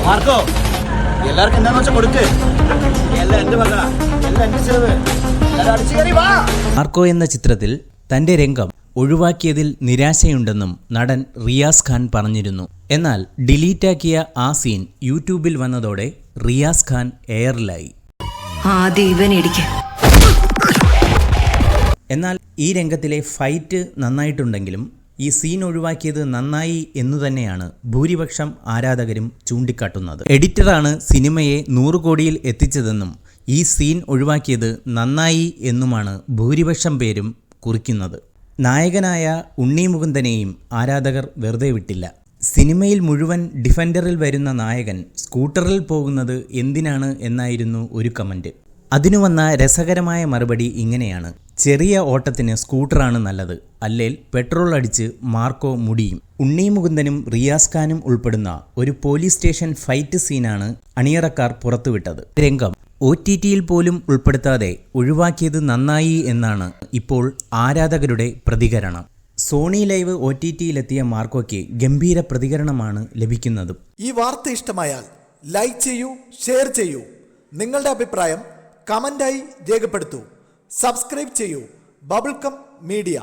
Marco എല്ലാവർക്കും എന്താന്ന് വെച്ചാൽ കൊടുക്ക്. എല്ലാം എന്റെ വക, എല്ലാം എന്റെ ചെലവ്. എല്ലാവരും അടിച്ചു കയറി വാ. മാർക്കോ എന്ന ചിത്രത്തിൽ തന്റെ രംഗം ഒഴിവാക്കിയതിൽ നിരാശയുണ്ടെന്നും നടൻ റിയാസ് ഖാൻ പറഞ്ഞിരുന്നു. എന്നാൽ ഡിലീറ്റാക്കിയ ആ സീൻ യൂട്യൂബിൽ വന്നതോടെ റിയാസ് ഖാൻ എയറിലായി. എന്നാൽ ഈ രംഗത്തിലെ ഫൈറ്റ് നന്നായിട്ടുണ്ടെങ്കിലും ഈ സീൻ ഒഴിവാക്കിയത് നന്നായി എന്നു തന്നെയാണ് ഭൂരിപക്ഷം ആരാധകരും ചൂണ്ടിക്കാട്ടുന്നത്. എഡിറ്ററാണ് സിനിമയെ 100 കോടിയിൽ എത്തിച്ചതെന്നും ഈ സീൻ ഒഴിവാക്കിയത് നന്നായി എന്നുമാണ് ഭൂരിപക്ഷം പേരും കുറിക്കുന്നത്. നായകനായ ഉണ്ണി മുകുന്ദനെയും ആരാധകർ വെറുതെ വിട്ടില്ല. സിനിമയിൽ മുഴുവൻ ഡിഫൻഡറിൽ വരുന്ന നായകൻ സ്കൂട്ടറിൽ പോകുന്നത് എന്തിനാണ് എന്നായിരുന്നു ഒരു കമൻറ്റ്. അതിനു വന്ന രസകരമായ മറുപടി ഇങ്ങനെയാണ്: ചെറിയ ഓട്ടത്തിന് സ്കൂട്ടറാണ് നല്ലത്, അല്ലേൽ പെട്രോൾ അടിച്ച് മാർക്കോ മുടിയും. ഉണ്ണി മുകുന്ദനും റിയാസ് ഖാനും ഉൾപ്പെടുന്ന ഒരു പോലീസ് സ്റ്റേഷൻ ഫൈറ്റ് സീനാണ് അണിയറക്കാർ പുറത്തുവിട്ടത്. രംഗം OTTയിൽ പോലും ഉൾപ്പെടുത്താതെ ഒഴിവാക്കിയത് നന്നായി എന്നാണ് ഇപ്പോൾ ആരാധകരുടെ പ്രതികരണം. സോണി ലൈവ് OTTയിലെത്തിയ മാർക്കോയ്ക്ക് ഗംഭീര പ്രതികരണമാണ് ലഭിക്കുന്നത്. ഈ വാർത്ത ഇഷ്ടമായാൽ ലൈക്ക് ചെയ്യൂ, ഷെയർ ചെയ്യൂ. നിങ്ങളുടെ അഭിപ്രായം കമന്റായി രേഖപ്പെടുത്തൂ. സബ്സ്ക്രൈബ് ചെയ്യൂ ബബിൾകം മീഡിയ.